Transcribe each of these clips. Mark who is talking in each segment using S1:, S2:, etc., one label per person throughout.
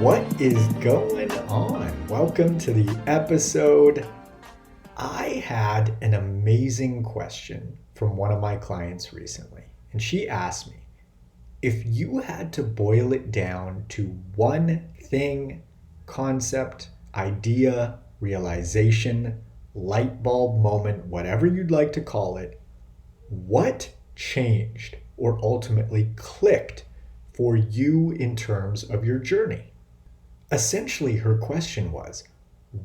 S1: What is going on? Welcome to the episode. I had an amazing question from one of my clients recently, and she asked me, if you had to boil it down to one thing, concept, idea, realization, light bulb moment, whatever you'd like to call it, what changed or ultimately clicked for you in terms of your journey? Essentially, her question was,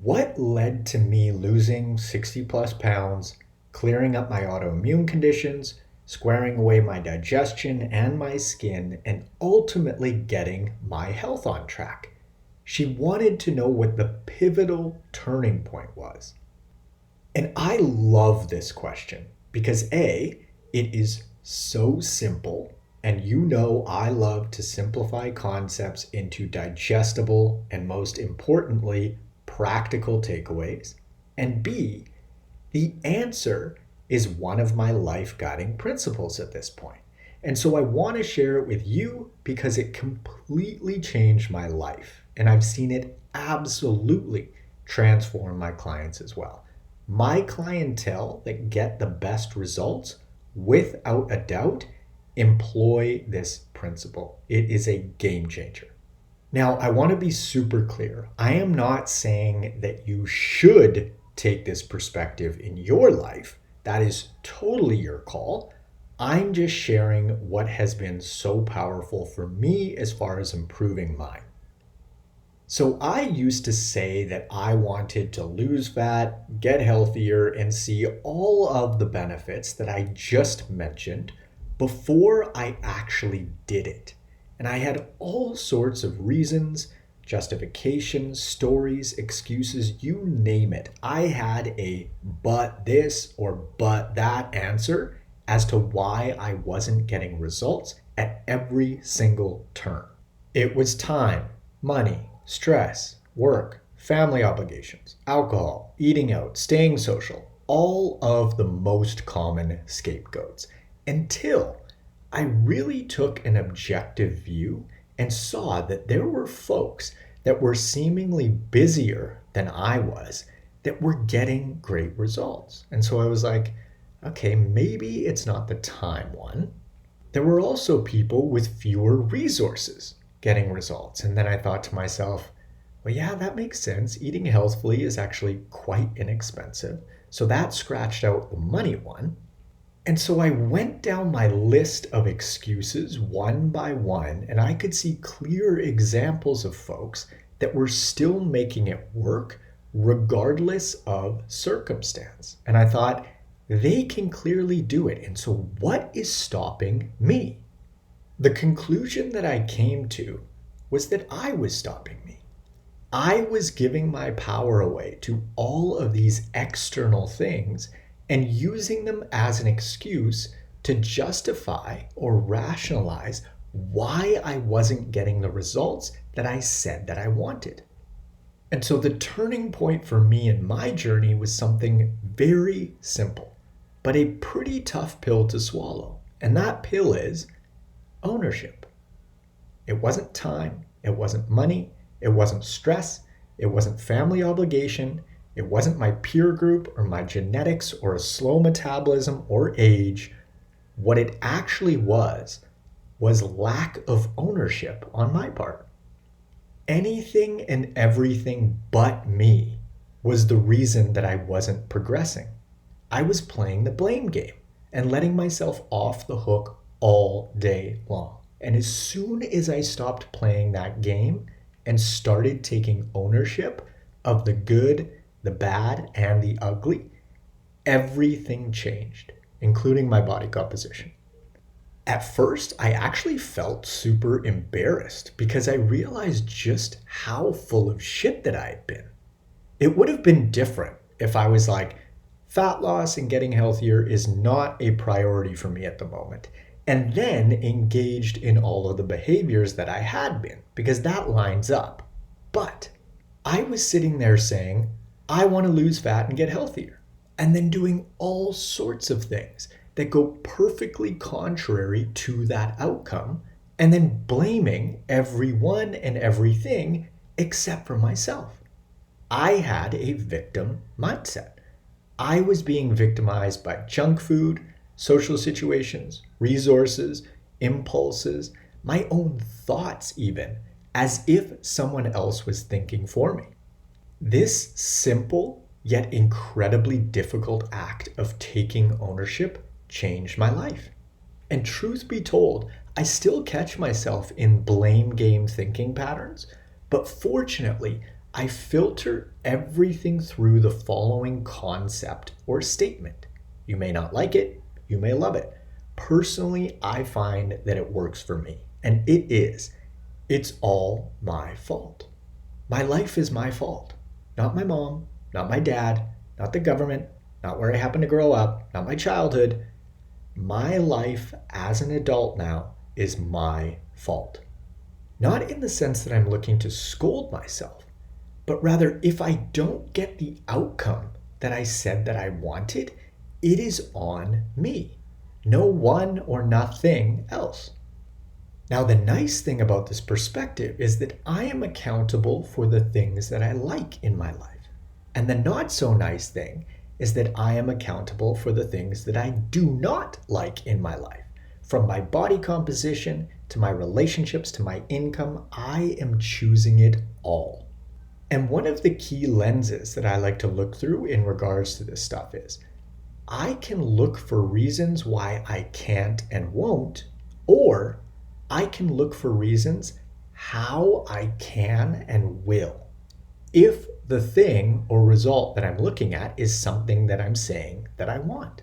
S1: what led to me losing 60 plus pounds, clearing up my autoimmune conditions, squaring away my digestion and my skin, and ultimately getting my health on track? She wanted to know what the pivotal turning point was. And I love this question because A, it is so simple. And you know I love to simplify concepts into digestible and, most importantly, practical takeaways. And B, the answer is one of my life guiding principles at this point. And so I want to share it with you because it completely changed my life. And I've seen it absolutely transform my clients as well. My clientele that get the best results, without a doubt, employ this principle. It is a game changer. Now, I want to be super clear. I am not saying that you should take this perspective in your life. That is totally your call. I'm just sharing what has been so powerful for me as far as improving mine. So I used to say that I wanted to lose fat, get healthier, and see all of the benefits that I just mentioned before I actually did it. And I had all sorts of reasons, justifications, stories, excuses, you name it. I had a but this or but that answer as to why I wasn't getting results at every single turn. It was time, money, stress, work, family obligations, alcohol, eating out, staying social, all of the most common scapegoats. Until I really took an objective view and saw that there were folks that were seemingly busier than I was that were getting great results. And so I was like, okay, maybe it's not the time one. There were also people with fewer resources getting results. And then I thought to myself, well, yeah, that makes sense. Eating healthfully is actually quite inexpensive. So that scratched out the money one. And so I went down my list of excuses one by one, and I could see clear examples of folks that were still making it work regardless of circumstance. And I thought, they can clearly do it. And so what is stopping me? The conclusion that I came to was that I was stopping me. I was giving my power away to all of these external things and using them as an excuse to justify or rationalize why I wasn't getting the results that I said that I wanted. And so the turning point for me in my journey was something very simple, but a pretty tough pill to swallow. And that pill is ownership. It wasn't time, it wasn't money, it wasn't stress, it wasn't family obligation, it wasn't my peer group or my genetics or a slow metabolism or age. What it actually was lack of ownership on my part. Anything and everything but me was the reason that I wasn't progressing. I was playing the blame game and letting myself off the hook all day long. And as soon as I stopped playing that game and started taking ownership of the good, the bad, and the ugly, everything changed, including my body composition. At first, I actually felt super embarrassed because I realized just how full of shit that I had been. It would have been different if I was like, fat loss and getting healthier is not a priority for me at the moment, and then engaged in all of the behaviors that I had been, because that lines up. But I was sitting there saying, I want to lose fat and get healthier, and then doing all sorts of things that go perfectly contrary to that outcome and then blaming everyone and everything except for myself. I had a victim mindset. I was being victimized by junk food, social situations, resources, impulses, my own thoughts even, as if someone else was thinking for me. This simple yet incredibly difficult act of taking ownership changed my life. And truth be told, I still catch myself in blame game thinking patterns, but fortunately, I filter everything through the following concept or statement. You may not like it, you may love it. Personally, I find that it works for me, and it is. It's all my fault. My life is my fault. Not my mom, not my dad, not the government, not where I happen to grow up, not my childhood. My life as an adult now is my fault. Not in the sense that I'm looking to scold myself, but rather if I don't get the outcome that I said that I wanted, it is on me. No one or nothing else. Now, the nice thing about this perspective is that I am accountable for the things that I like in my life. And the not so nice thing is that I am accountable for the things that I do not like in my life. From my body composition to my relationships to my income, I am choosing it all. And one of the key lenses that I like to look through in regards to this stuff is I can look for reasons why I can't and won't, or I can look for reasons how I can and will. If the thing or result that I'm looking at is something that I'm saying that I want.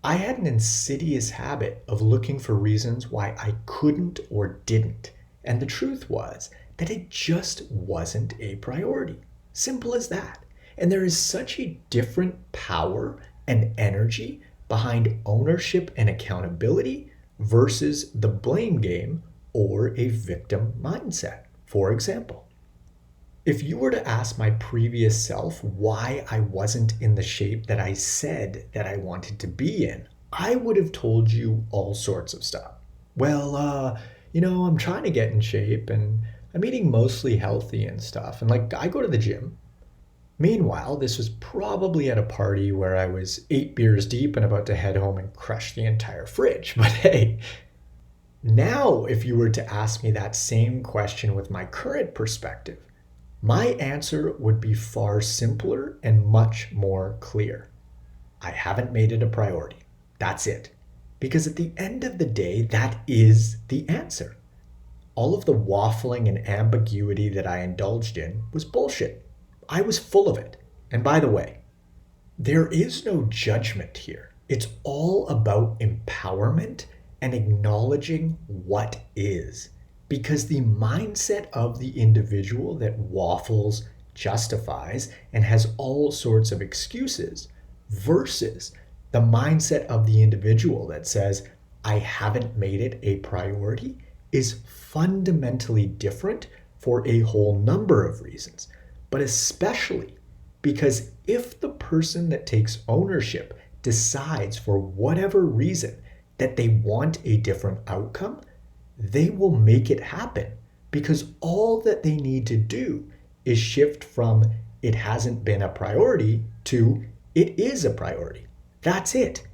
S1: I had an insidious habit of looking for reasons why I couldn't or didn't. And the truth was that it just wasn't a priority. Simple as that. And there is such a different power and energy behind ownership and accountability versus the blame game or a victim mindset. For example, if you were to ask my previous self why I wasn't in the shape that I said that I wanted to be in, I would have told you all sorts of stuff. Well, I'm trying to get in shape and I'm eating mostly healthy and stuff. And I go to the gym. Meanwhile, this was probably at a party where I was 8 beers deep and about to head home and crush the entire fridge. But hey, now if you were to ask me that same question with my current perspective, my answer would be far simpler and much more clear. I haven't made it a priority. That's it. Because at the end of the day, that is the answer. All of the waffling and ambiguity that I indulged in was bullshit. I was full of it. And by the way, there is no judgment here. It's all about empowerment and acknowledging what is. Because the mindset of the individual that waffles, justifies, and has all sorts of excuses versus the mindset of the individual that says, I haven't made it a priority, is fundamentally different for a whole number of reasons. But especially because if the person that takes ownership decides for whatever reason that they want a different outcome, they will make it happen because all that they need to do is shift from it hasn't been a priority to it is a priority. That's it.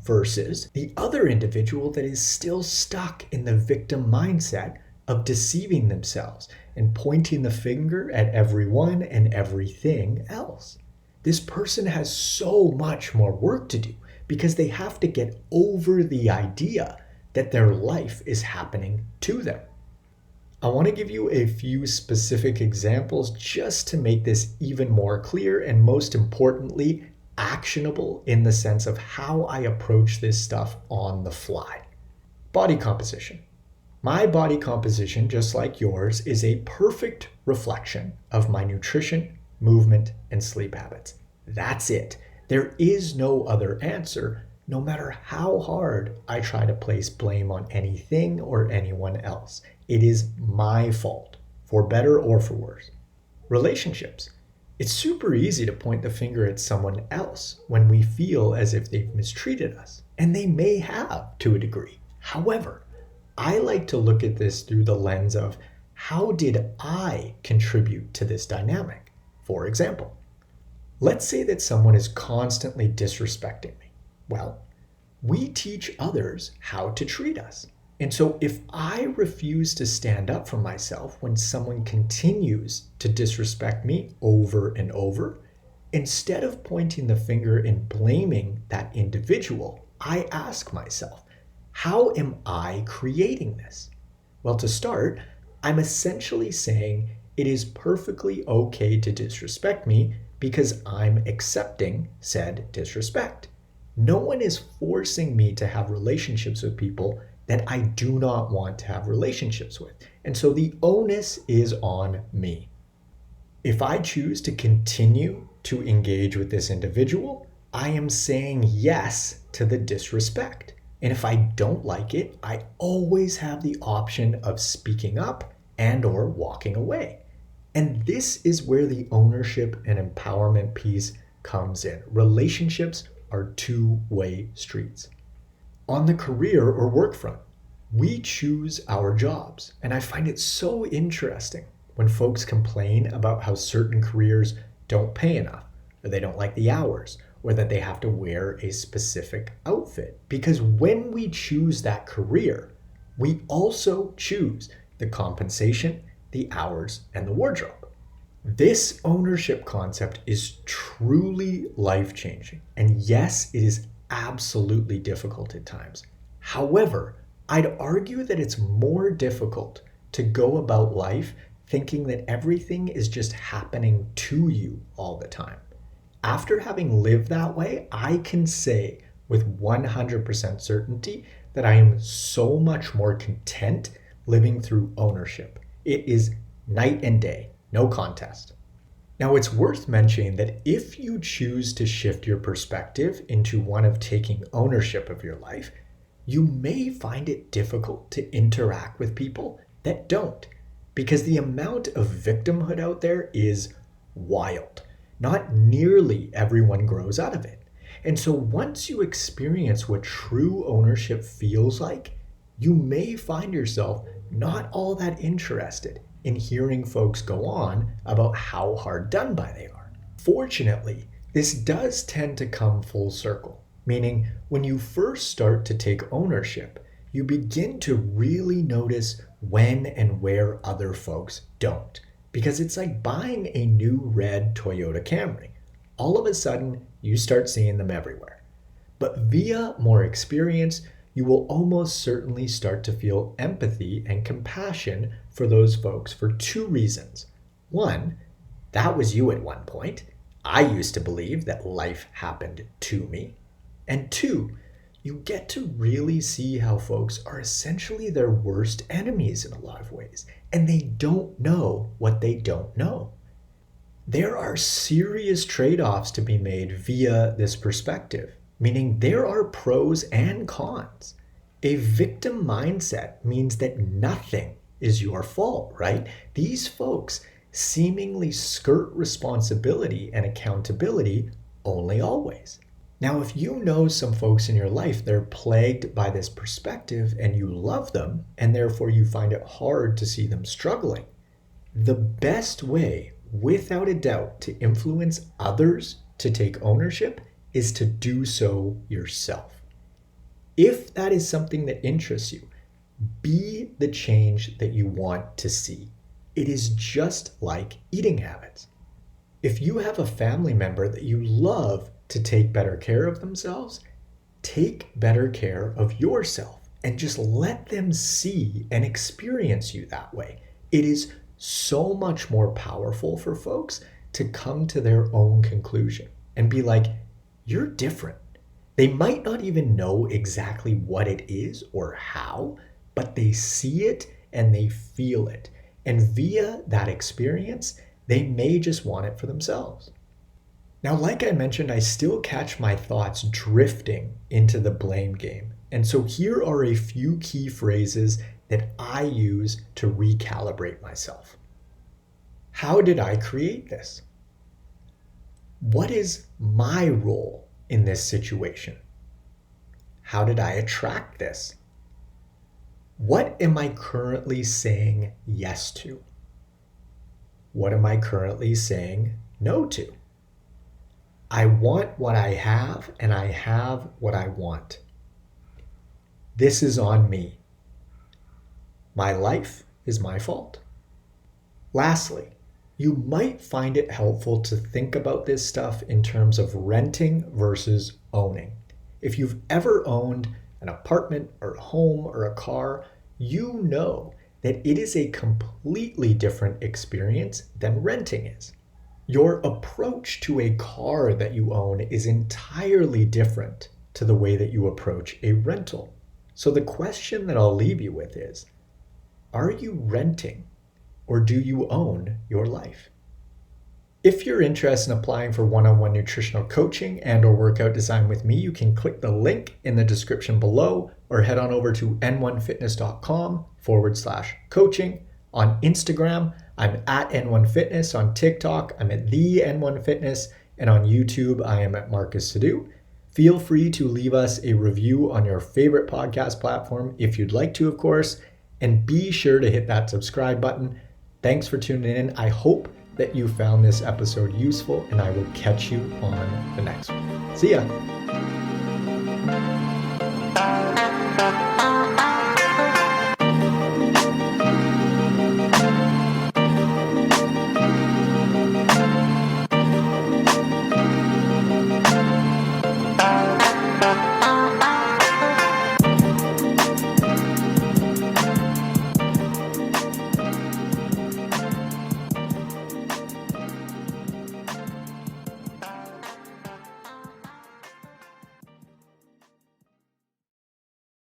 S1: Versus the other individual that is still stuck in the victim mindset of deceiving themselves and pointing the finger at everyone and everything else. This person has so much more work to do because they have to get over the idea that their life is happening to them. I want to give you a few specific examples just to make this even more clear and most importantly, actionable in the sense of how I approach this stuff on the fly. Body composition. My body composition, just like yours, is a perfect reflection of my nutrition, movement, and sleep habits. That's it. There is no other answer, no matter how hard I try to place blame on anything or anyone else. It is my fault, for better or for worse. Relationships. It's super easy to point the finger at someone else when we feel as if they've mistreated us, and they may have to a degree. However, I like to look at this through the lens of how did I contribute to this dynamic? For example, let's say that someone is constantly disrespecting me. Well, we teach others how to treat us. And so if I refuse to stand up for myself when someone continues to disrespect me over and over, instead of pointing the finger and blaming that individual, I ask myself, how am I creating this? Well, to start, I'm essentially saying it is perfectly okay to disrespect me because I'm accepting said disrespect. No one is forcing me to have relationships with people that I do not want to have relationships with. And so the onus is on me. If I choose to continue to engage with this individual, I am saying yes to the disrespect. And if I don't like it, I always have the option of speaking up and or walking away. And this is where the ownership and empowerment piece comes in. Relationships are two-way streets. On the career or work front, we choose our jobs. And I find it so interesting when folks complain about how certain careers don't pay enough, or they don't like the hours, or that they have to wear a specific outfit. Because when we choose that career, we also choose the compensation, the hours, and the wardrobe. This ownership concept is truly life-changing. And yes, it is absolutely difficult at times. However, I'd argue that it's more difficult to go about life thinking that everything is just happening to you all the time. After having lived that way, I can say with 100% certainty that I am so much more content living through ownership. It is night and day, no contest. Now, it's worth mentioning that if you choose to shift your perspective into one of taking ownership of your life, you may find it difficult to interact with people that don't, because the amount of victimhood out there is wild. Not nearly everyone grows out of it. And so once you experience what true ownership feels like, you may find yourself not all that interested in hearing folks go on about how hard done by they are. Fortunately, this does tend to come full circle, meaning when you first start to take ownership, you begin to really notice when and where other folks don't. Because it's like buying a new red Toyota Camry. All of a sudden, you start seeing them everywhere. But via more experience, you will almost certainly start to feel empathy and compassion for those folks for two reasons. One, that was you at one point. I used to believe that life happened to me. And two, you get to really see how folks are essentially their worst enemies in a lot of ways, and they don't know what they don't know. There are serious trade-offs to be made via this perspective, meaning there are pros and cons. A victim mindset means that nothing is your fault, right? These folks seemingly skirt responsibility and accountability only always. Now, if you know some folks in your life, they're plagued by this perspective and you love them, and therefore you find it hard to see them struggling, the best way, without a doubt, to influence others to take ownership is to do so yourself. If that is something that interests you, be the change that you want to see. It is just like eating habits. If you have a family member that you love to take better care of themselves, take better care of yourself and just let them see and experience you that way. It is so much more powerful for folks to come to their own conclusion and be like, you're different. They might not even know exactly what it is or how, but they see it and they feel it. And via that experience, they may just want it for themselves. Now, like I mentioned, I still catch my thoughts drifting into the blame game. And so here are a few key phrases that I use to recalibrate myself. How did I create this? What is my role in this situation? How did I attract this? What am I currently saying yes to? What am I currently saying no to? I want what I have, and I have what I want. This is on me. My life is my fault. Lastly, you might find it helpful to think about this stuff in terms of renting versus owning. If you've ever owned an apartment or a home or a car, you know that it is a completely different experience than renting is. Your approach to a car that you own is entirely different to the way that you approach a rental. So the question that I'll leave you with is, are you renting or do you own your life? If you're interested in applying for one-on-one nutritional coaching and or workout design with me, you can click the link in the description below or head on over to n1fitness.com/coaching. On Instagram, I'm at N1Fitness. On TikTok, I'm at the N1Fitness. And on YouTube, I am at Marcus Sadu. Feel free to leave us a review on your favorite podcast platform if you'd like to, of course. And be sure to hit that subscribe button. Thanks for tuning in. I hope that you found this episode useful, and I will catch you on the next one. See ya.